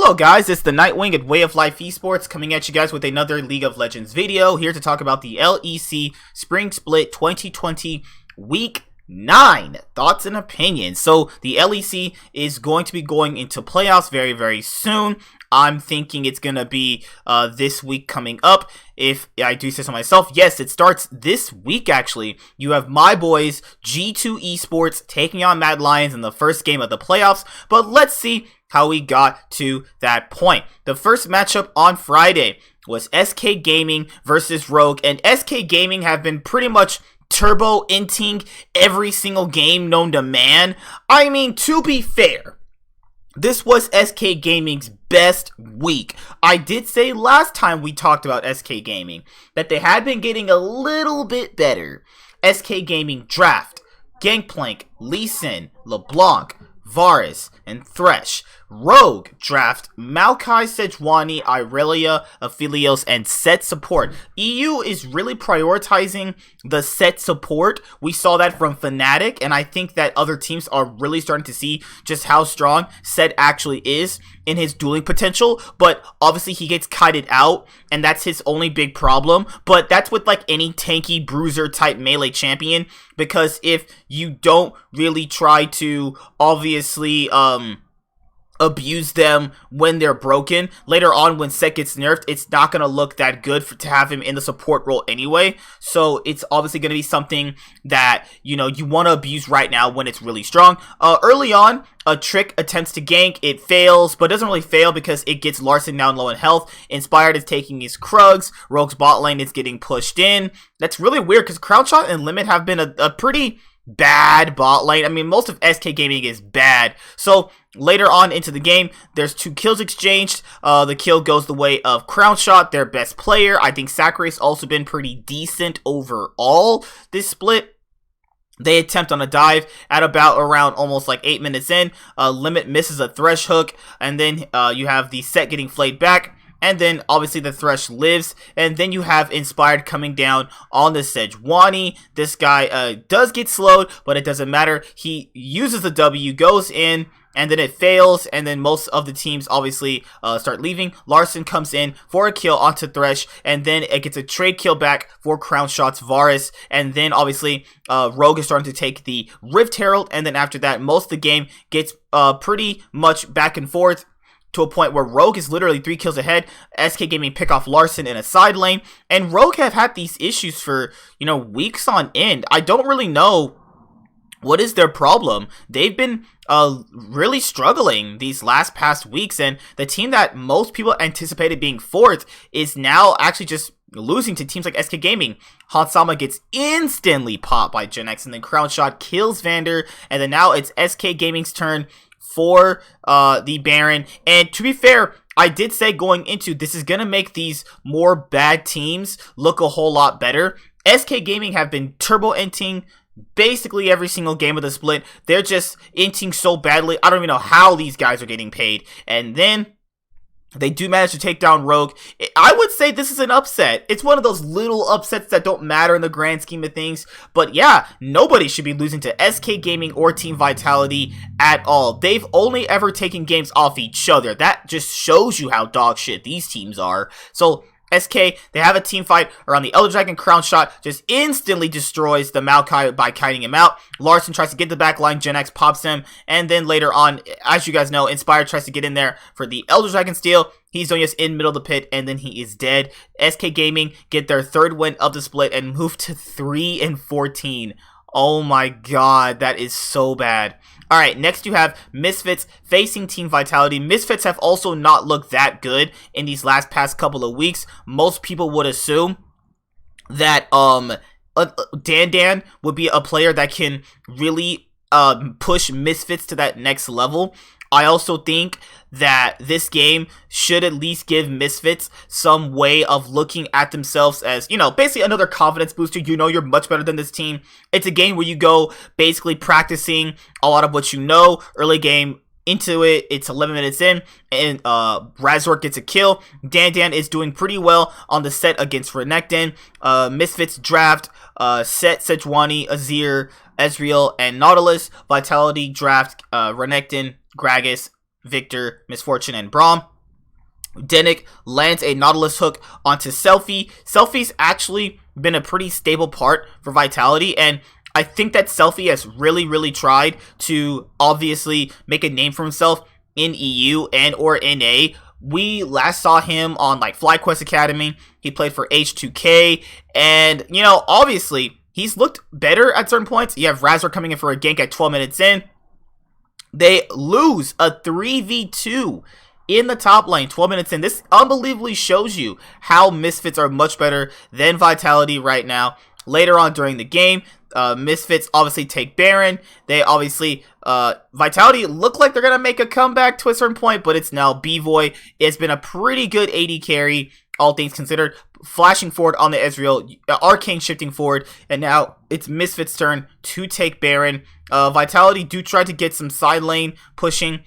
Hello guys, it's the Nightwing at Way of Life Esports coming at you guys with another League of Legends video, here to talk about the LEC Spring Split 2020 Week 9 thoughts and opinions. So the LEC is going to be going into playoffs very soon. I'm thinking it's gonna be this week coming up. If I do say so myself, yes, it starts this week actually. You have my boys G2 Esports taking on Mad Lions in the first game of the playoffs, but let's see how we got to that point. The first matchup on Friday was SK Gaming versus Rogue, and SK Gaming have been pretty much turbo-inting every single game known to man. I mean, to be fair, this was SK Gaming's best week. I did say last time we talked about SK Gaming that they had been getting a little bit better. SK Gaming draft Gangplank, Lee Sin, LeBlanc, Varus, and Thresh. Rogue draft Maokai, Sejuani, Irelia, Aphelios, and set support. EU is really prioritizing the set support. We saw that from Fnatic, and I think that other teams are really starting to see just how strong Set actually is in his dueling potential, but obviously he gets kited out, and that's his only big problem. But that's with like any tanky bruiser type melee champion, because if you don't really try to obviously abuse them when they're broken, later on when Set gets nerfed, it's not going to look that good to have him in the support role anyway. So it's obviously going to be something that, you know, you want to abuse right now when it's really strong. Early on, a Trick attempts to gank, it fails, but doesn't really fail because it gets Larson down low in health. Inspired is taking his Krugs, Rogue's bot lane is getting pushed in. That's really weird because Crownshot and Limit have been a pretty bad bot lane. I mean, most of SK Gaming is bad. So later on into the game, there's 2 kills exchanged. The kill goes the way of Crownshot, their best player. I think Sakurai's also been pretty decent overall this split. They attempt on a dive at about around almost like 8 minutes in. Limit misses a Thresh hook, and then you have the Set getting flayed back. And then, obviously, the Thresh lives. And then you have Inspired coming down on the Sejuani. This guy does get slowed, but it doesn't matter. He uses the W, goes in, and then it fails. And then most of the teams, obviously, start leaving. Larson comes in for a kill onto Thresh. And then it gets a trade kill back for Crownshot's Varus. And then, obviously, Rogue is starting to take the Rift Herald. And then after that, most of the game gets pretty much back and forth, to a point where Rogue is literally 3 kills ahead. SK Gaming pick off Larson in a side lane, and Rogue have had these issues for, you know, weeks on end. I don't really know what is their problem. They've been really struggling these past weeks, and the team that most people anticipated being 4th is now actually just losing to teams like SK Gaming. Hansama gets instantly popped by Gen X, and then Crownshot kills Vander, and then now it's SK Gaming's turn for the Baron. And to be fair, I did say going into this is going to make these more bad teams look a whole lot better. SK Gaming have been turbo-inting basically every single game of the split. They're just inting so badly. I don't even know how these guys are getting paid. And then they do manage to take down Rogue. I would say this is an upset. It's one of those little upsets that don't matter in the grand scheme of things. But yeah, nobody should be losing to SK Gaming or Team Vitality at all. They've only ever taken games off each other. That just shows you how dog shit these teams are. So SK, they have a team fight around the Elder Dragon. Crownshot just instantly destroys the Maokai by kiting him out. Larson tries to get the back line, Gen X pops him, and then later on, as you guys know, Inspired tries to get in there for the Elder Dragon steal. He's doing this in middle of the pit, and then he is dead. SK Gaming get their 3rd win of the split and move to 3-14. Oh my god, that is so bad. Alright, next you have Misfits facing Team Vitality. Misfits have also not looked that good in these past couple of weeks. Most people would assume that Dan would be a player that can really push Misfits to that next level. I also think that this game should at least give Misfits some way of looking at themselves as, you know, basically another confidence booster. You know you're much better than this team. It's a game where you go basically practicing a lot of what you know. Early game into it, it's 11 minutes in, and Razor gets a kill. Dan is doing pretty well on the Set against Renekton. Misfits draft Set, Sejuani, Azir, Ezreal, and Nautilus. Vitality draft Renekton, Gragas, Victor, Misfortune, and Braum. Denick lands a Nautilus hook onto Selfie. Selfie's actually been a pretty stable part for Vitality, and I think that Selfie has really tried to obviously make a name for himself in EU and or NA. We last saw him on like FlyQuest Academy. He played for H2K, and you know, obviously he's looked better at certain points. You have Razor coming in for a gank at 12 minutes in. They lose a 3v2 in the top lane 12 minutes in. This unbelievably shows you how Misfits are much better than Vitality right now. Later on during the game, Misfits obviously take Baron. They obviously, Vitality look like they're going to make a comeback to a certain point, but it's now B-Voy. It's been a pretty good AD carry, all things considered. Flashing forward on the Ezreal, Arcane shifting forward, and now it's Misfits' turn to take Baron. Vitality do try to get some side lane pushing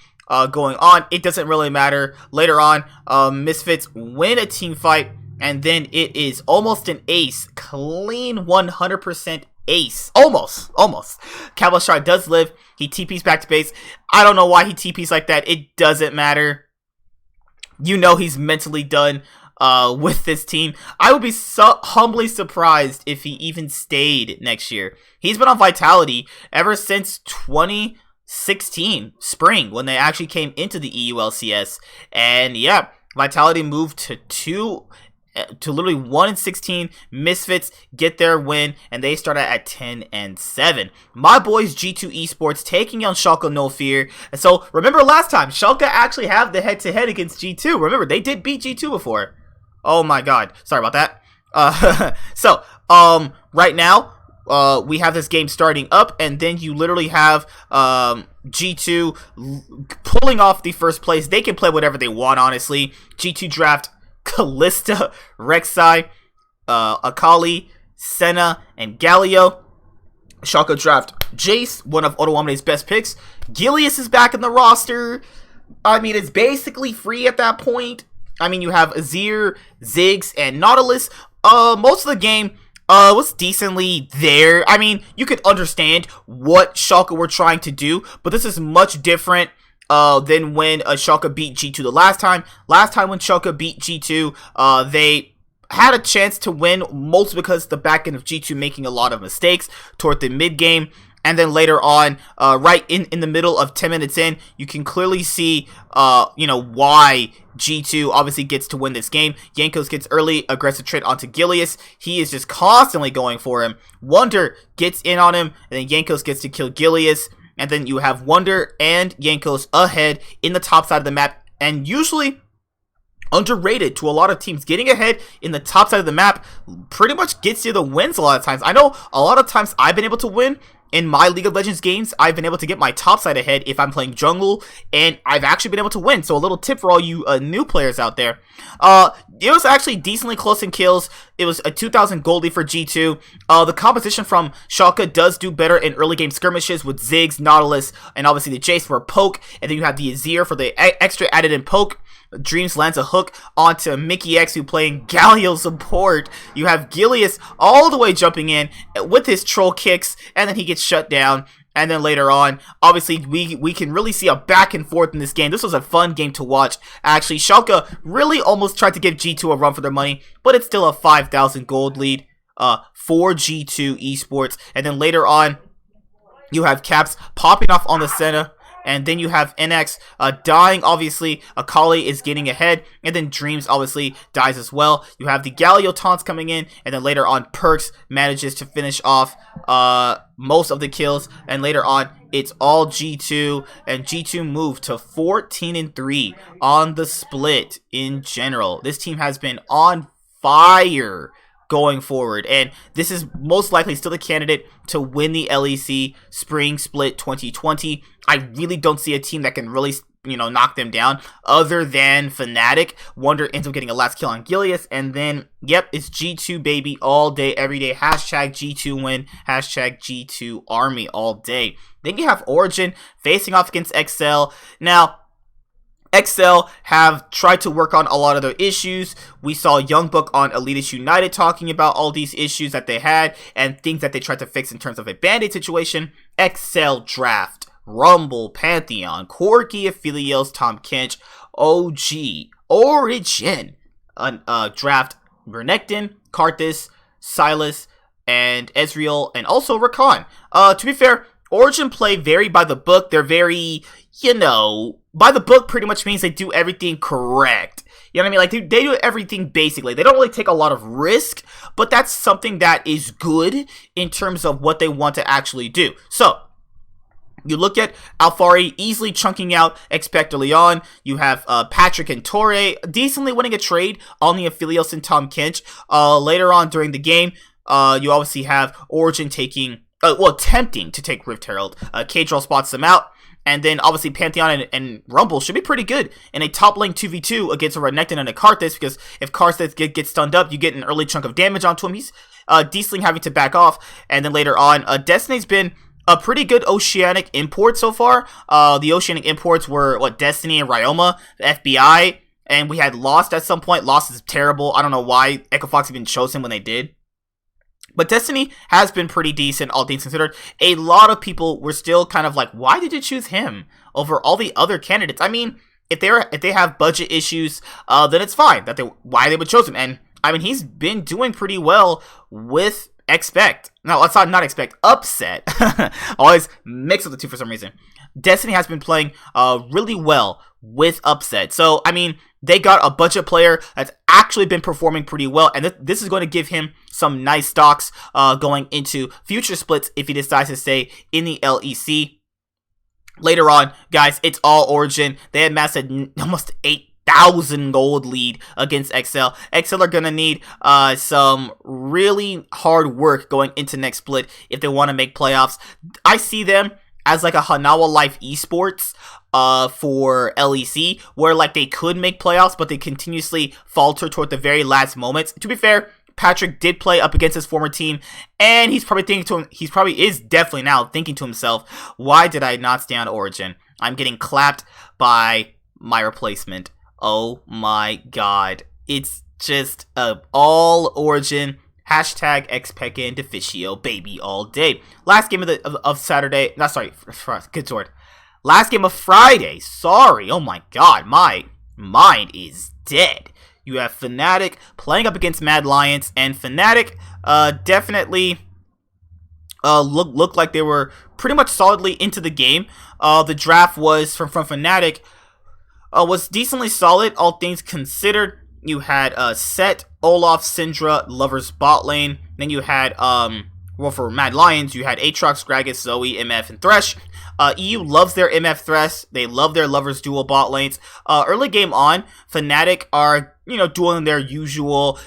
going on. It doesn't really matter. Later on, Misfits win a team fight, and then it is almost an ace. Clean 100% ace. Almost. Cavalshard does live. He TPs back to base. I don't know why he TPs like that. It doesn't matter. You know he's mentally done with this team. I would be so humbly surprised if he even stayed next year. He's been on Vitality ever since 2016 spring, when they actually came into the EULCS. And yeah, Vitality moved to literally 1-16. Misfits get their win, and they start at 10-7. My boys G2 Esports taking on Schalke No Fear. And so remember last time, Schalke actually have the head-to-head against G2. Remember, they did beat G2 before. Oh my god, sorry about that. Right now, we have this game starting up, and then you literally have G2 pulling off the first place. They can play whatever they want, honestly. G2 draft Kalista, Rek'Sai, Akali, Senna, and Galio. Schalke draft Jace, one of Otowame's best picks. Gilius is back in the roster. I mean, it's basically free at that point. I mean, you have Azir, Ziggs, and Nautilus. Most of the game was decently there. I mean, you could understand what Schalke were trying to do, but this is much different than when Schalke beat G2 the last time. Last time when Schalke beat G2, they had a chance to win, mostly because the back end of G2 making a lot of mistakes toward the mid game. And then later on, right in the middle of 10 minutes in, you can clearly see, why G2 obviously gets to win this game. Jankos gets early aggressive trade onto Gilius. He is just constantly going for him. Wonder gets in on him, and then Jankos gets to kill Gilius. And then you have Wonder and Jankos ahead in the top side of the map. And usually underrated to a lot of teams. Getting ahead in the top side of the map pretty much gets you the wins a lot of times. I know a lot of times I've been able to win in my League of Legends games. I've been able to get my top side ahead if I'm playing jungle, and I've actually been able to win. So a little tip for all you new players out there. It was actually decently close in kills. It was a 2,000 gold lead for G2. The composition from Schalke does do better in early game skirmishes with Ziggs, Nautilus, and obviously the Jace for poke. And then you have the Azir for the extra added in poke. Dreams lands a hook onto Mickey X, who playing Galio support. You have Gilius all the way jumping in with his troll kicks, and then he gets shut down. And then later on, obviously, we can really see a back and forth in this game. This was a fun game to watch. Actually, Schalke really almost tried to give G2 a run for their money, but it's still a 5,000 gold lead for G2 Esports. And then later on, you have Caps popping off on the Senna. And then you have NX dying, obviously. Akali is getting ahead. And then Dreams, obviously, dies as well. You have the Galio taunts coming in. And then later on, Perks manages to finish off most of the kills. And later on, it's all G2. And G2 moved to 14-3 on the split in general. This team has been on fire going forward, and this is most likely still the candidate to win the LEC Spring Split 2020. I really don't see a team that can really, knock them down other than Fnatic. Wonder ends up getting a last kill on Gilius, and then, yep, it's G2 baby all day, every day. Hashtag G2 win, hashtag G2 army all day. Then you have Origin facing off against XL. Now, XL have tried to work on a lot of their issues. We saw Youngbook on Elitist United talking about all these issues that they had and things that they tried to fix in terms of a Band-Aid situation. XL draft Rumble, Pantheon, Corki, Aphelios, Tom Kench, OG, Origin draft Renekton, Karthus, Silas, and Ezreal, and also Rakan. To be fair, Origin play very by the book. They're very, by the book pretty much means they do everything correct. You know what I mean? Like, they do everything basically. They don't really take a lot of risk, but that's something that is good in terms of what they want to actually do. So, you look at Alfari easily chunking out Expect Leon. You have Patrick and Torre decently winning a trade on the Aphelios and Tom Kench. Later on during the game, you obviously have Origin taking, attempting to take Rift Herald. K-Draw spots them out. And then, obviously, Pantheon and Rumble should be pretty good in a top lane 2v2 against a Renekton and a Karthus, because if Karthus gets stunned up, you get an early chunk of damage onto him. He's decently having to back off. And then later on, Destiny's been a pretty good Oceanic import so far. The Oceanic imports were, Destiny and Ryoma, the FBI, and we had Lost at some point. Lost is terrible. I don't know why Echo Fox even chose him when they did. But Destiny has been pretty decent, all things considered. A lot of people were still kind of like, why did you choose him over all the other candidates? I mean, if they have budget issues, then it's fine why they would choose him. And I mean, he's been doing pretty well with Expect. No, let's not Expect. Upset. Always mix up the two for some reason. Destiny has been playing really well with Upset. So, I mean, they got a budget player that's actually been performing pretty well, and this is going to give him some nice stocks going into future splits if he decides to stay in the LEC. Later on, guys, it's all Origin. They had massed almost 8,000 gold lead against XL. XL are going to need some really hard work going into next split if they want to make playoffs. I see them as like a Hanawa Life Esports for LEC, where like they could make playoffs, but they continuously falter toward the very last moments. To be fair, Patrick did play up against his former team, and he's probably definitely now thinking to himself, why did I not stay on Origin? I'm getting clapped by my replacement. Oh my god. It's just all Origin. Hashtag Xpeka and Deficio, baby, all day. Last game of Saturday. No, sorry. Good sword. Last game of Friday. Sorry. Oh my god. My mind is dead. You have Fnatic playing up against Mad Lions, and Fnatic definitely looked like they were pretty much solidly into the game. The draft was from Fnatic was decently solid, all things considered. You had Set, Olaf, Syndra, Lovers bot lane. Then you had, for Mad Lions, you had Aatrox, Gragas, Zoe, MF, and Thresh. EU loves their MF Thresh. They love their Lovers dual bot lanes. Early game on, Fnatic are, doing their usual,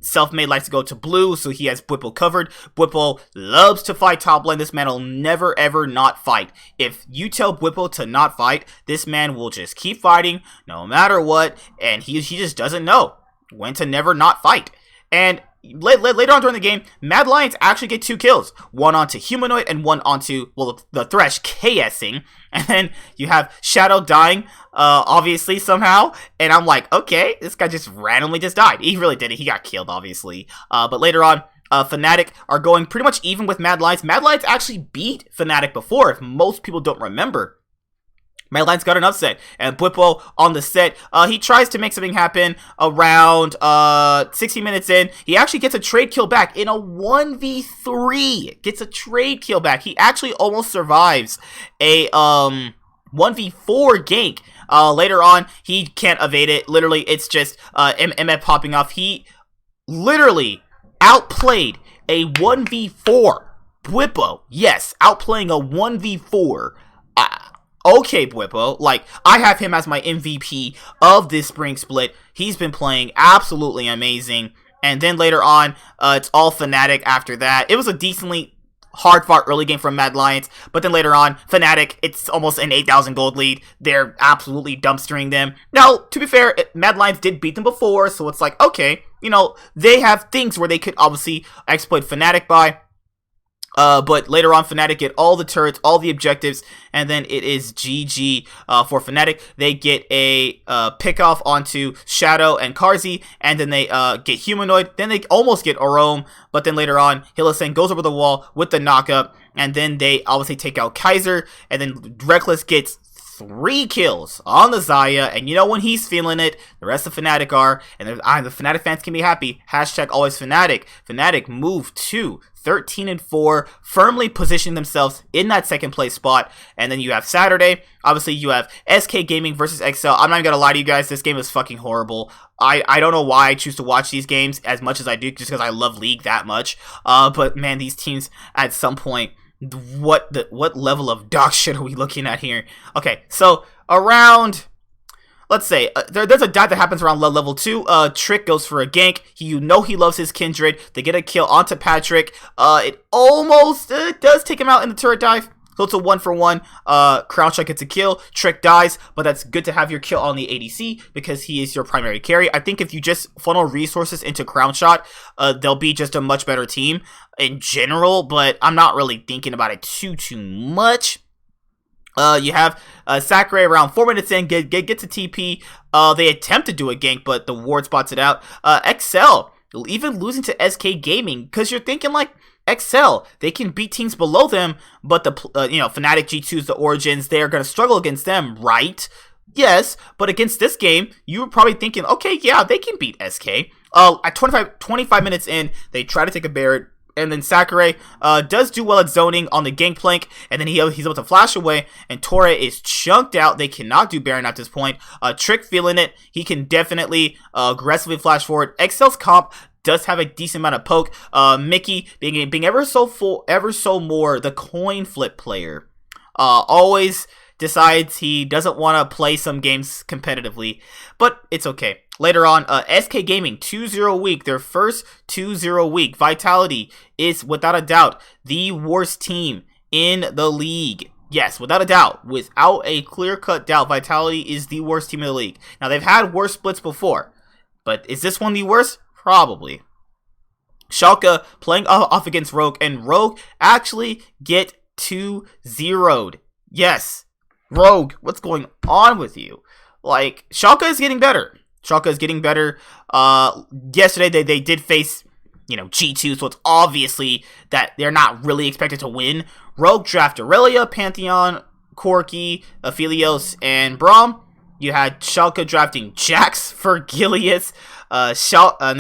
self-made likes to go to blue, so he has Bwipo covered. Bwipo loves to fight top lane. This man will never, ever not fight. If you tell Bwipo to not fight, this man will just keep fighting no matter what, and he just doesn't know when to never not fight. And later on during the game, Mad Lions actually get 2 kills. One onto Humanoid and one onto, the Thresh KSing. And then you have Shadow dying, obviously, somehow. And I'm like, okay, this guy just randomly just died. He really did it. He got killed, obviously. But later on, Fnatic are going pretty much even with Mad Lions. Mad Lions actually beat Fnatic before, if most people don't remember. Mad Lions got an upset, and Bwipo on the set, he tries to make something happen around 60 minutes in. He actually gets a trade kill back in a 1v3. Gets a trade kill back. He actually almost survives a 1v4 gank. Later on, he can't evade it. Literally, it's just MF popping off. He literally outplayed a 1v4. Bwipo, yes, outplaying a 1v4. Okay, Bwipo, like, I have him as my MVP of this spring split. He's been playing absolutely amazing. And then later on, it's all Fnatic after that. It was a decently hard-fought early game from Mad Lions, but then later on, Fnatic, it's almost an 8,000 gold lead. They're absolutely dumpstering them. Now, to be fair, Mad Lions did beat them before, so it's like, okay, they have things where they could obviously exploit Fnatic by. But later on, Fnatic get all the turrets, all the objectives, and then it is GG for Fnatic. They get a pick-off onto Shadow and Karzi, and then they get Humanoid. Then they almost get Orome, but then later on, Hylissang goes over the wall with the knockup, and then they obviously take out Kaiser, and then Reckless gets 3 kills on the Xayah, and you know when he's feeling it, the rest of Fnatic are, and the Fnatic fans can be happy. Hashtag always Fnatic. Fnatic moved to 13-4, firmly positioning themselves in that second place spot. And then you have Saturday. Obviously, you have SK Gaming versus XL. I'm not even gonna lie to you guys, this game is fucking horrible. I don't know why I choose to watch these games as much as I do, just because I love League that much. But man, these teams at some point, what level of dog shit are we looking at here? Okay, so around, let's say, there's a dive that happens around level 2. Trick goes for a gank. He loves his Kindred. They get a kill onto Patrick. It almost does take him out in the turret dive. So it's a 1-for-1. Crown Shot gets a kill. Trick dies, but that's good to have your kill on the ADC because he is your primary carry. I think if you just funnel resources into Crown Shot, they'll be just a much better team in general, but I'm not really thinking about it too much. You have Sakurai around 4 minutes in, gets a TP. They attempt to do a gank, but the ward spots it out. XL, even losing to SK Gaming, because you're thinking like, XL, they can beat teams below them, but the Fnatic G2s, the Origins, they are going to struggle against them, right? Yes, but against this game, you were probably thinking, okay, yeah, they can beat SK. At 25 minutes in, they try to take a Barret, and then Sakurai does do well at zoning on the gangplank, and then he's able to flash away, and Torre is chunked out. They cannot do Baron at this point. Trick feeling it. He can definitely aggressively flash forward. XL's comp does have a decent amount of poke. Mickey being ever so more the coin flip player. Always decides he doesn't want to play some games competitively, but it's okay. Later on, SK Gaming 2-0 week, their first 2-0 week. Vitality is without a doubt the worst team in the league. Yes, without a doubt, without a clear-cut doubt, Vitality is the worst team in the league. Now, they've had worse splits before, but is this one the worst? Probably. Schalke playing off against Rogue, and Rogue actually get 2-0'd. Yes, Rogue, what's going on with you? Like, Schalke is getting better. Schalke is getting better. Yesterday, they did face, G2, so it's obviously that they're not really expected to win. Rogue draft Aurelia, Pantheon, Corki, Aphelios, and Braum. You had Schalke drafting Jax for Gilius, and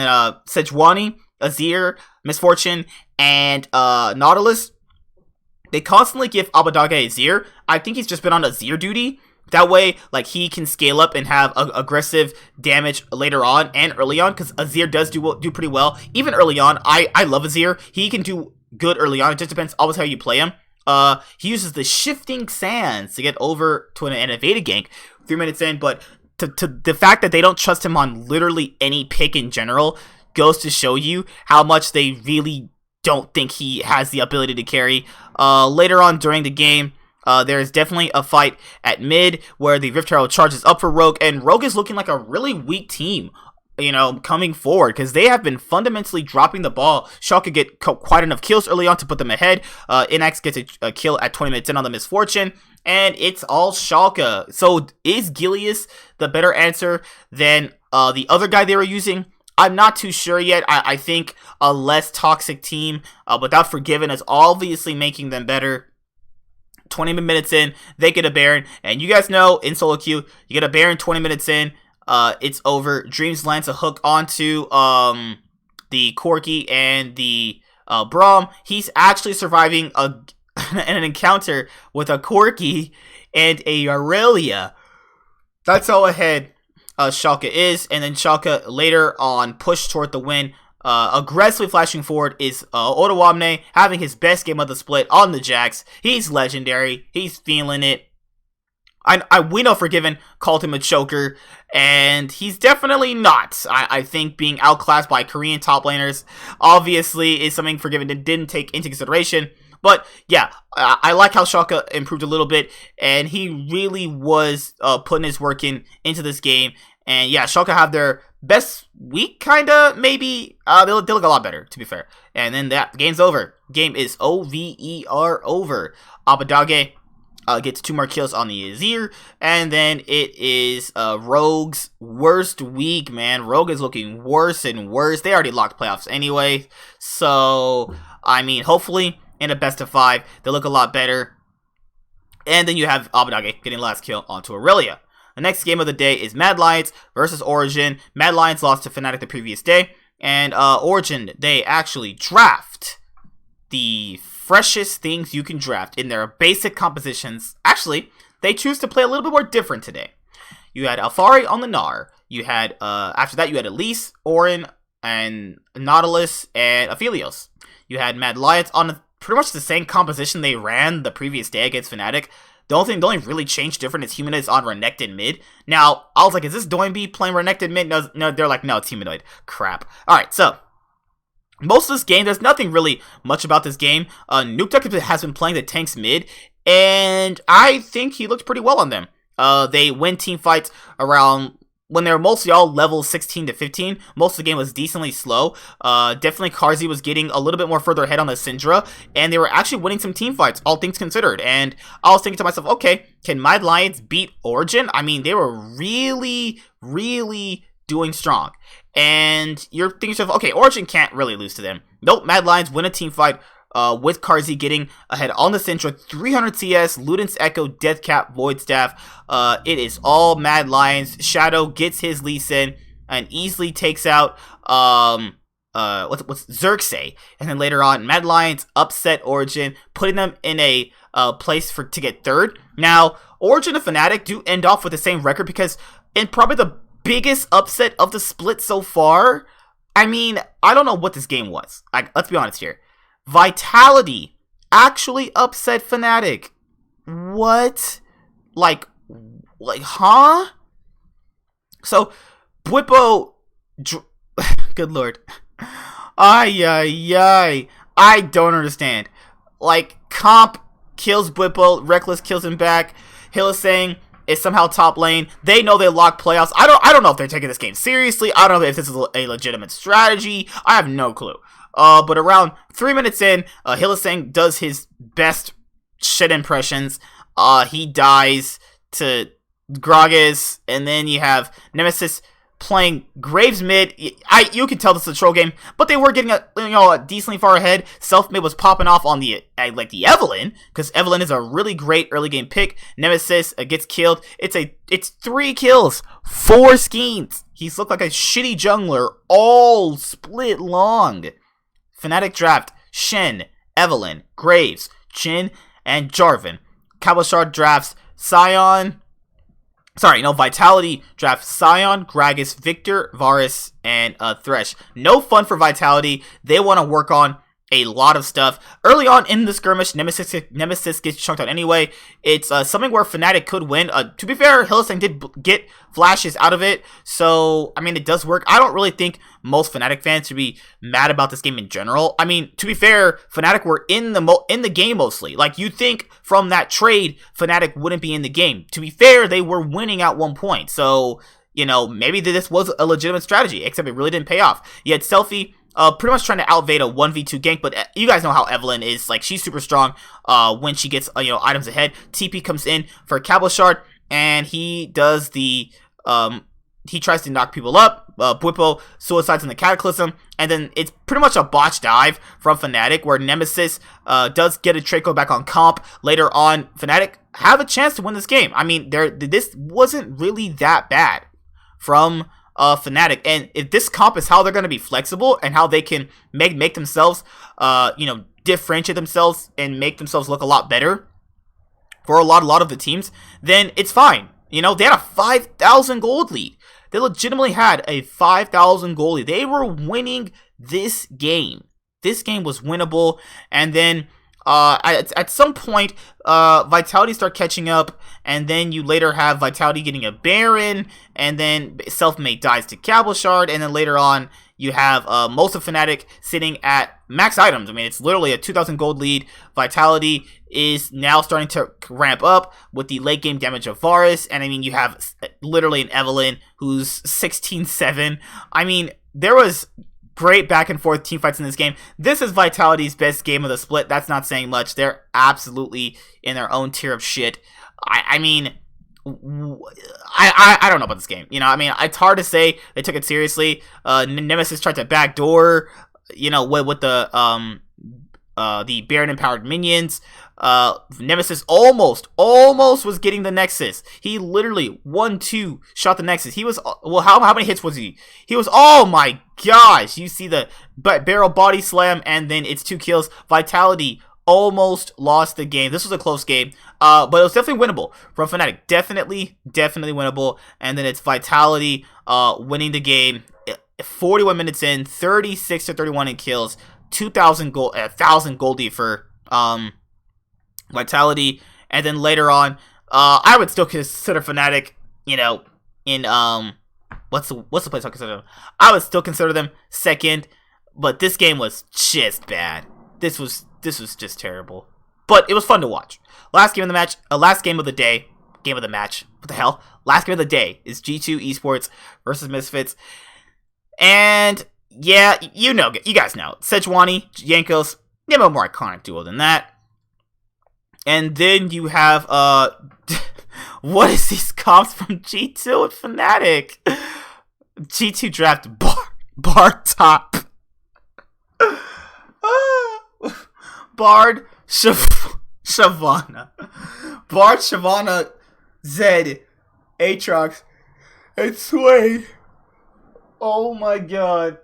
then Sejuani, Azir, Misfortune, and Nautilus. They constantly give Abadage Azir. I think he's just been on Azir duty. That way, like, he can scale up and have aggressive damage later on and early on, because Azir does do pretty well. Even early on, I love Azir. He can do good early on. It just depends always how you play him. He uses the Shifting Sands to get over to an evaded gank 3 minutes in, but to the fact that they don't trust him on literally any pick in general goes to show you how much they really don't think he has the ability to carry. Later on during the game, there is definitely a fight at mid where the Rift Herald charges up for Rogue, and Rogue is looking like a really weak team, coming forward, because they have been fundamentally dropping the ball. Schalke get quite enough kills early on to put them ahead. Inax gets a kill at 20 minutes in on the Misfortune, and it's all Schalke. So is Gilius the better answer than the other guy they were using? I'm not too sure yet. I think a less toxic team without Forgiven is obviously making them better. 20 minutes in, they get a Baron, and you guys know in solo queue, you get a Baron 20 minutes in, it's over. Dreams lands a hook onto the Corki and the Braum. He's actually surviving an encounter with a Corki and a Aurelia. That's how ahead Schalke is, and then Schalke later on push toward the win. Aggressively flashing forward is Otawamne, having his best game of the split on the Jax. He's legendary. He's feeling it. We know Forgiven called him a choker, and he's definitely not. I think being outclassed by Korean top laners obviously is something Forgiven didn't take into consideration. But yeah, I like how Schalke improved a little bit, and he really was putting his work into this game. And yeah, Schalke have their best week, kinda, maybe. They look a lot better, to be fair. And then that game's over. Game is over. Abadage gets 2 more kills on the Azir. And then it is Rogue's worst week, man. Rogue is looking worse and worse. They already locked playoffs anyway. So, I mean, hopefully in a best of 5, they look a lot better. And then you have Abenage getting last kill onto Aurelia. The next game of the day is Mad Lions versus Origin. Mad Lions lost to Fnatic the previous day. And Origin, they actually draft the freshest things you can draft in their basic compositions. Actually, they choose to play a little bit more different today. You had Alfari on the Gnar. You had, after that, you had Elise, Orin, and Nautilus, and Aphelios. You had Mad Lions on pretty much the same composition they ran the previous day against Fnatic. The only really change different is Humanoid on Renekton mid. Now, I was like, is this Doinby playing Renekton mid? No, they're like, no, it's Humanoid. Crap. Alright, so, most of this game, there's nothing really much about this game. Nukeduck has been playing the tanks mid, and I think he looked pretty well on them. They win team fights around when they're mostly all level 16 to 15. Most of the game was decently slow. Definitely Carzzy was getting a little bit more further ahead on the Syndra, and they were actually winning some team fights, all things considered. And I was thinking to myself, okay, can Mad Lions beat Origin? I mean, they were really, really doing strong. And you're thinking to yourself, okay, Origin can't really lose to them. Nope, Mad Lions win a team fight with Carzzy getting ahead on the Syndra, 300 CS, Luden's Echo, Deathcap, Void Staff. It is all Mad Lions. Shadow gets his Lee Sin and easily takes out what's Xerxes. And then later on, Mad Lions upset Origin, putting them in a place to get third. Now, Origin and Fnatic do end off with the same record because in probably the biggest upset of the split so far. I mean, I don't know what this game was. Let's be honest here. Vitality actually upset Fnatic. What? Like, huh? So, Bwipo... Good lord. I don't understand. Like, Comp kills Bwipo, Reckless kills him back, Hylissang is somehow top lane. They know they lock playoffs. I don't know if they're taking this game seriously. I don't know if this is a legitimate strategy. I have no clue. But around 3 minutes in, Hylissang does his best shit impressions. He dies to Gragas, and then you have Nemesis playing Graves mid. You can tell this is a troll game, but they were getting decently far ahead. Selfmade was popping off on the Evelynn, because Evelynn is a really great early game pick. Nemesis gets killed. It's 3 kills, 4 skeins. He's looked like a shitty jungler all split long. Fnatic draft Shen, Evelynn, Graves, Jhin, and Jarvan. Cabochard drafts Vitality drafts Sion, Gragas, Victor, Varus, and Thresh. No fun for Vitality. They want to work on a lot of stuff. Early on in the skirmish, Nemesis gets chunked out anyway. It's something where Fnatic could win. To be fair, Hylissang did get flashes out of it, so, I mean, it does work. I don't really think most Fnatic fans should be mad about this game in general. I mean, to be fair, Fnatic were in the game mostly. Like, you'd think from that trade, Fnatic wouldn't be in the game. To be fair, they were winning at one point, so, maybe this was a legitimate strategy, except it really didn't pay off. You had Selfie pretty much trying to outevade a 1v2 gank, but you guys know how Evelynn is. Like, she's super strong when she gets, items ahead. TP comes in for Cabochard, and he does the, he tries to knock people up. Bwipo suicides in the Cataclysm, and then it's pretty much a botch dive from Fnatic, where Nemesis does get a Traco back on Comp. Later on, Fnatic have a chance to win this game. I mean, this wasn't really that bad from Fnatic, and if this comp is how they're going to be flexible and how they can make themselves, differentiate themselves and make themselves look a lot better for a lot of the teams, then it's fine. They had a 5,000 gold lead. They legitimately had a 5,000 gold lead. They were winning this game. This game was winnable, and then at some point, Vitality start catching up, and then you later have Vitality getting a Baron, and then Selfmade dies to Cabochard, and then later on, you have most of Fnatic sitting at max items. I mean, it's literally a 2,000 gold lead. Vitality is now starting to ramp up with the late game damage of Varus, and I mean, you have literally an Evelynn who's 16-7. I mean, there was great back and forth team fights in this game. This is Vitality's best game of the split. That's not saying much. They're absolutely in their own tier of shit. I mean, I don't know about this game. I mean, it's hard to say they took it seriously. Nemesis tried to backdoor, with the the Baron-empowered minions. Nemesis almost was getting the Nexus. He literally 1-2 shot the Nexus. He was, well, how many hits was he? He was, oh my gosh. You see the barrel body slam, and then it's 2 kills. Vitality almost lost the game. This was a close game, but it was definitely winnable from Fnatic. Definitely winnable. And then it's Vitality winning the game. 41 minutes in, 36-31 in kills. 2,000 gold, 1,000 goldie for Vitality, and then later on, I would still consider Fnatic, you know, in what's the place I consider them? I would still consider them second, but this game was just bad. This was just terrible, but it was fun to watch. Last game of the match, last game of the day, game of the match. What the hell? Last game of the day is G2 Esports versus Misfits, and yeah, you guys know. Sejuani, Jankos, you have a more iconic duo than that. And then you have, what is these comps from G2 and Fnatic? G2 draft Bar Top. Bard Shyvana. Bard Shyvana, Zed, Aatrox, and Sway. Oh my god.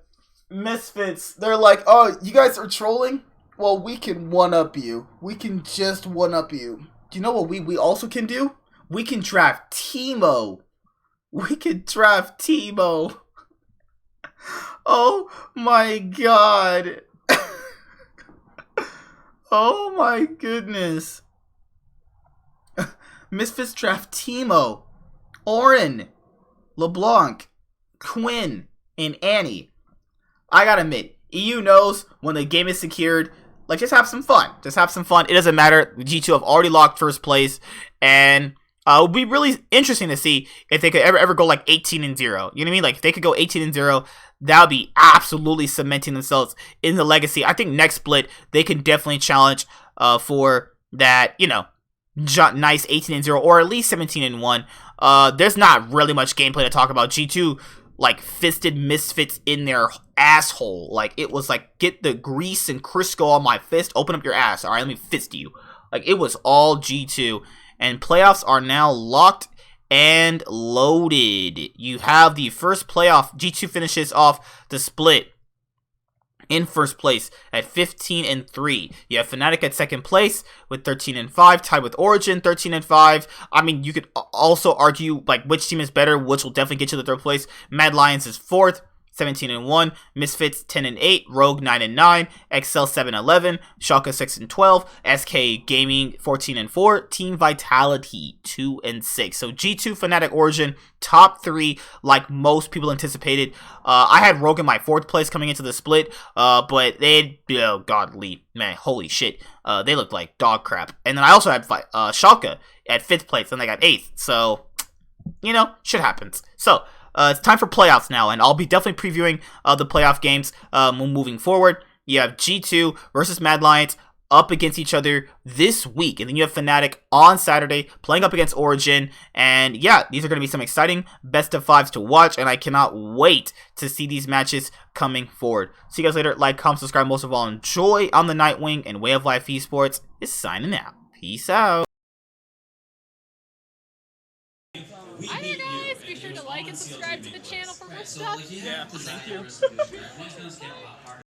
Misfits, they're like, oh, you guys are trolling? Well, we can one-up you. We can just one-up you. Do you know what we also can do? We can draft Temmo. We can draft Temmo. Oh my god. Oh my goodness. Misfits draft Temmo, Orin, LeBlanc, Quinn, and Annie. I gotta admit, EU knows when the game is secured, like, just have some fun. Just have some fun. It doesn't matter. G2 have already locked first place, and it would be really interesting to see if they could ever go, like, 18-0. You know what I mean? Like, if they could go 18-0, that would be absolutely cementing themselves in the legacy. I think next split, they can definitely challenge for that, you know, nice 18-0, or at least 17-1. There's not really much gameplay to talk about. G2, like, fisted Misfits in their asshole. Like, it was like, get the grease and Crisco on my fist, open up your ass, alright, let me fist you. Like, it was all G2, and playoffs are now locked and loaded. You have the first playoff. G2 finishes off the split in first place at 15-3. You have Fnatic at second place with 13-5, tied with Origin 13-5. I mean, you could also argue like which team is better, which will definitely get you the third place. Mad Lions is fourth, 17-1, Misfits 10-8, Rogue 9-9, Excel 7-11, Schalke 6-12, SK Gaming 14-4, Team Vitality 2-6. So G2, Fnatic, Origin, top three, like most people anticipated. I had Rogue in my fourth place coming into the split, but they, oh godly man, holy shit, they looked like dog crap. And then I also had Schalke at fifth place, and they got eighth. So, you know, shit happens. So it's time for playoffs now, and I'll be definitely previewing the playoff games moving forward. You have G2 versus Mad Lions up against each other this week, and then you have Fnatic on Saturday playing up against Origin, and yeah, these are going to be some exciting best of fives to watch, and I cannot wait to see these matches coming forward. See you guys later. Like, comment, subscribe, most of all, enjoy. I'm the Nightwing, and Way of Life Esports is signing out. Peace out. Hi there guys, be sure to like and subscribe to the channel for more stuff. Yeah, thank you.